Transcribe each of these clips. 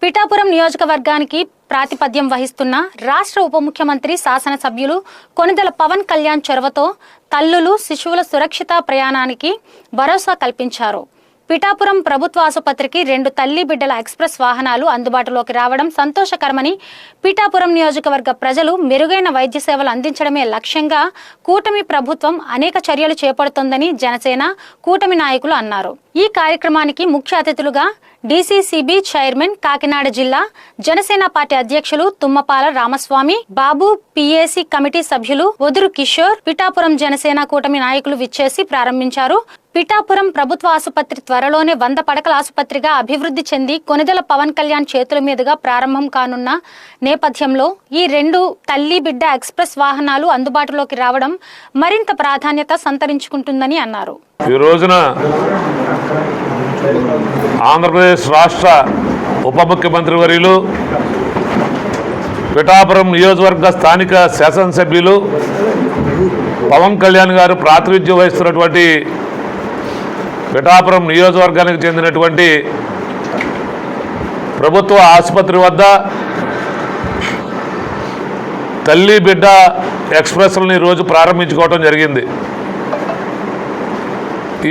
పిఠాపురం నియోజకవర్గానికి ప్రాతిపద్యం వహిస్తున్న రాష్ట్ర ఉప ముఖ్యమంత్రి శాసనసభ్యులు కొనిదెల పవన్ కళ్యాణ్ చొరవతో తల్లులు శిశువుల సురక్షిత ప్రయాణానికి భరోసా కల్పించారు. పిఠాపురం ప్రభుత్వ ఆసుపత్రికి 2 తల్లి బిడ్డల ఎక్స్ప్రెస్ వాహనాలు అందుబాటులోకి రావడం సంతోషకరమని, పిఠాపురం నియోజకవర్గ ప్రజలు మెరుగైన వైద్య సేవలు అందించడమే లక్ష్యంగా కూటమి ప్రభుత్వం అనేక చర్యలు చేపడుతోందని జనసేన కూటమి నాయకులు అన్నారు. ఈ కార్యక్రమానికి ముఖ్య అతిథులుగా డీసీసీబీ చైర్మన్, కాకినాడ జిల్లా జనసేన పార్టీ అధ్యక్షులు తుమ్మపాల రామస్వామి బాబు, పీఏసీ కమిటీ సభ్యులు వదురు కిషోర్, పిఠాపురం జనసేన కూటమి నాయకులు విచ్చేసి ప్రారంభించారు. పిఠాపురం ప్రభుత్వ ఆసుపత్రి త్వరలోనే 100 పడకల ఆసుపత్రిగా అభివృద్ధి చెంది కొనిదెల పవన్ కళ్యాణ్ చేతుల మీదుగా ప్రారంభం కానున్న నేపథ్యంలో ఈ 2 తల్లి బిడ్డ ఎక్స్ప్రెస్ వాహనాలు అందుబాటులోకి రావడం మరింత ప్రాధాన్యత సంతరించుకుంటుందని అన్నారు. ఈ రోజున ఆంధ్రప్రదేశ్ రాష్ట్ర ఉప ముఖ్యమంత్రి వర్యులు, పిఠాపురం నియోజకవర్గ స్థానిక శాసనసభ్యులు పవన్ కళ్యాణ్ గారు ప్రాతినిధ్యం వహిస్తున్నటువంటి పిఠాపురం నియోజకవర్గానికి చెందినటువంటి ప్రభుత్వ ఆసుపత్రి వద్ద తల్లి బిడ్డ ఎక్స్ప్రెస్లను ఈరోజు ప్రారంభించుకోవడం జరిగింది.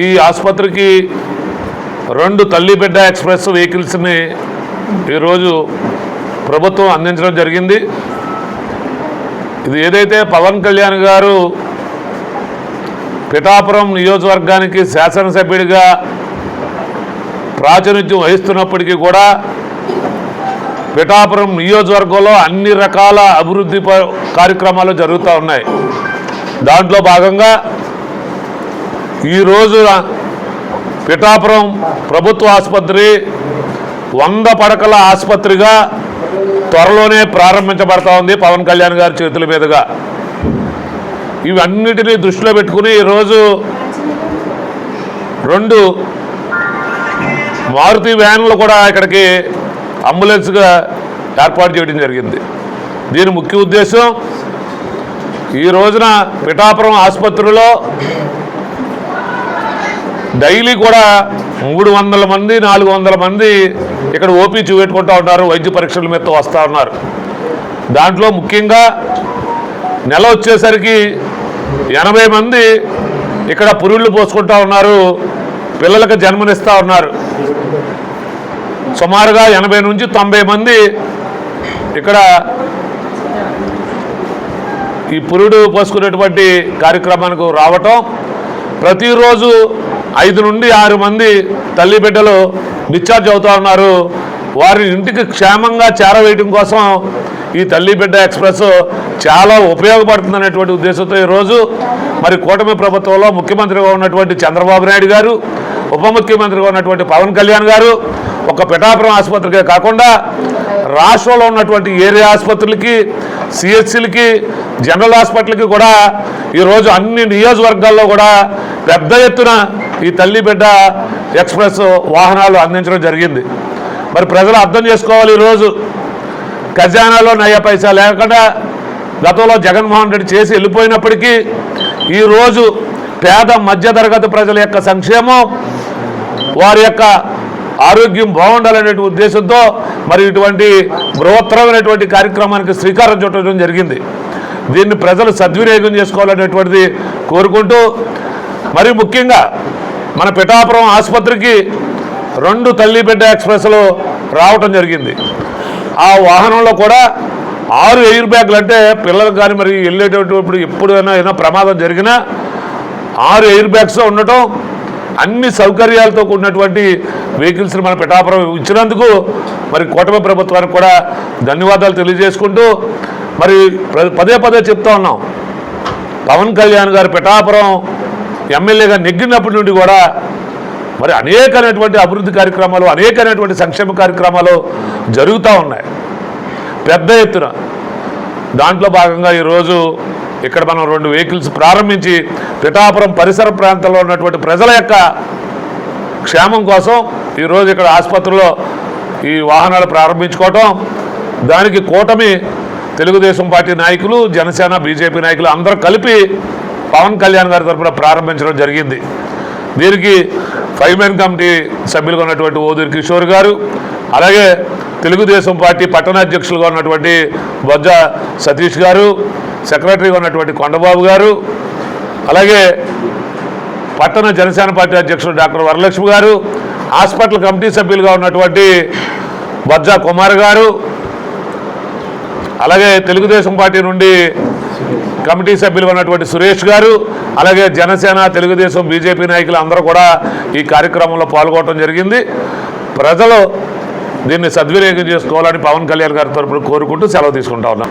ఈ ఆసుపత్రికి 2 తల్లి బిడ్డ ఎక్స్ప్రెస్ వెహికల్స్ని ఈరోజు ప్రభుత్వం అందించడం జరిగింది. ఇది ఏదైతే పవన్ కళ్యాణ్ గారు పిఠాపురం నియోజకవర్గానికి శాసనసభ్యుడిగా ప్రాతినిధ్యం వహిస్తున్నప్పటికీ కూడా పిఠాపురం నియోజకవర్గంలో అన్ని రకాల అభివృద్ధి కార్యక్రమాలు జరుగుతూ ఉన్నాయి. దాంట్లో భాగంగా ఈరోజు పిఠాపురం ప్రభుత్వ ఆసుపత్రి 100 పడకల ఆసుపత్రిగా త్వరలోనే ప్రారంభించబడతా ఉంది పవన్ కళ్యాణ్ గారి చేతుల మీదుగా. ఇవన్నిటినీ దృష్టిలో పెట్టుకుని ఈరోజు 2 మారుతి వ్యాన్లు కూడా ఇక్కడికి అంబులెన్స్గా ఏర్పాటు చేయడం జరిగింది. దీని ముఖ్య ఉద్దేశం, ఈ రోజున పిఠాపురం ఆసుపత్రిలో డైలీ కూడా 300 మంది 400 మంది ఇక్కడ ఓపీ చూపెట్టుకుంటూ ఉన్నారు, వైద్య పరీక్షల మీద వస్తూ ఉన్నారు. దాంట్లో ముఖ్యంగా నెల వచ్చేసరికి 80 మంది ఇక్కడ పురుళ్ళు పోసుకుంటూ ఉన్నారు, పిల్లలకు జన్మనిస్తూ ఉన్నారు. సుమారుగా 80 నుంచి 90 మంది ఇక్కడ ఈ పురుడు పోసుకునేటువంటి కార్యక్రమానికి రావటం, ప్రతిరోజు 5 నుండి 6 మంది తల్లి బిడ్డలు డిశ్చార్జ్ అవుతూ ఉన్నారు. వారి ఇంటికి క్షేమంగా చేరవేయడం కోసం ఈ తల్లి బిడ్డ ఎక్స్ప్రెస్ చాలా ఉపయోగపడుతుందనేటువంటి ఉద్దేశంతో ఈరోజు మరి కూటమి ప్రభుత్వంలో ముఖ్యమంత్రిగా ఉన్నటువంటి చంద్రబాబు నాయుడు గారు, ఉప ముఖ్యమంత్రిగా ఉన్నటువంటి పవన్ కళ్యాణ్ గారు ఒక పిఠాపురం ఆసుపత్రికే కాకుండా రాష్ట్రంలో ఉన్నటువంటి ఏరియా ఆసుపత్రులకి, సిహెచ్సిలకి, జనరల్ హాస్పిటల్కి కూడా ఈరోజు అన్ని నియోజకవర్గాల్లో కూడా పెద్ద ఎత్తున ఈ తల్లి బిడ్డ ఎక్స్ప్రెస్ వాహనాలు అందించడం జరిగింది. మరి ప్రజలు అర్థం చేసుకోవాలి, ఈరోజు ఖజానాలో నయ్య పైసా లేకుండా గతంలో జగన్మోహన్ రెడ్డి చేసి వెళ్ళిపోయినప్పటికీ ఈరోజు పేద మధ్యతరగతి ప్రజల యొక్క సంక్షేమం, వారి యొక్క ఆరోగ్యం బాగుండాలనే ఉద్దేశంతో మరి ఇటువంటి బృహత్తరమైనటువంటి కార్యక్రమానికి శ్రీకారం చుట్టడం జరిగింది. దీన్ని ప్రజలు సద్వినియోగం చేసుకోవాలనేటువంటిది కోరుకుంటూ, మరి ముఖ్యంగా మన పిఠాపురం ఆసుపత్రికి 2 తల్లి బిడ్డ ఎక్స్ప్రెస్లు రావటం జరిగింది. ఆ వాహనంలో కూడా 6 ఎయిర్ బ్యాగులు, అంటే పిల్లలకు కానీ మరి వెళ్ళేటప్పుడు ఎప్పుడైనా ప్రమాదం జరిగినా 6 ఎయిర్ బ్యాగ్స్ ఉండటం, అన్ని సౌకర్యాలతో కూడినటువంటి వెహికల్స్ని మన పిఠాపురం ఇచ్చినందుకు మరి కూటమి ప్రభుత్వానికి కూడా ధన్యవాదాలు తెలియజేసుకుంటూ, మరి పదే చెప్తా ఉన్నాం, పవన్ కళ్యాణ్ గారు పిఠాపురం ఎమ్మెల్యేగా నెగ్గినప్పటి నుండి కూడా మరి అనేకమైనటువంటి అభివృద్ధి కార్యక్రమాలు, అనేకమైనటువంటి సంక్షేమ కార్యక్రమాలు జరుగుతూ ఉన్నాయి పెద్ద ఎత్తున. దాంట్లో భాగంగా ఈరోజు ఇక్కడ మనం 2 వెహికల్స్ ప్రారంభించి పిఠాపురం పరిసర ప్రాంతాల్లో ఉన్నటువంటి ప్రజల యొక్క క్షేమం కోసం ఈరోజు ఇక్కడ ఆసుపత్రిలో ఈ వాహనాలు ప్రారంభించుకోవటం, దానికి కూటమి తెలుగుదేశం పార్టీ నాయకులు, జనసేన, బీజేపీ నాయకులు అందరూ కలిపి పవన్ కళ్యాణ్ గారి తరఫున ప్రారంభించడం జరిగింది. దీనికి 5 మెన్ కమిటీ సభ్యులుగా ఉన్నటువంటి వదురు కిషోర్ గారు, అలాగే తెలుగుదేశం పార్టీ పట్టణాధ్యక్షులుగా ఉన్నటువంటి బొజ్జ సతీష్ గారు, సెక్రటరీగా ఉన్నటువంటి కొండబాబు గారు, అలాగే పట్టణ జనసేన పార్టీ అధ్యక్షుడు డాక్టర్ వరలక్ష్మి గారు, హాస్పిటల్ కమిటీ సభ్యులుగా ఉన్నటువంటి బొజ్జ కుమార్ గారు, అలాగే తెలుగుదేశం పార్టీ నుండి కమిటీ సభ్యులుగా ఉన్నటువంటి సురేష్ గారు, అలాగే జనసేన, తెలుగుదేశం, బీజేపీ నాయకులు అందరూ కూడా ఈ కార్యక్రమంలో పాల్గొనడం జరిగింది. ప్రజలు దీన్ని సద్వినియోగం చేసుకోవాలని పవన్ కళ్యాణ్ గారి తరపున కోరుకుంటూ సెలవు తీసుకుంటా ఉన్నాం.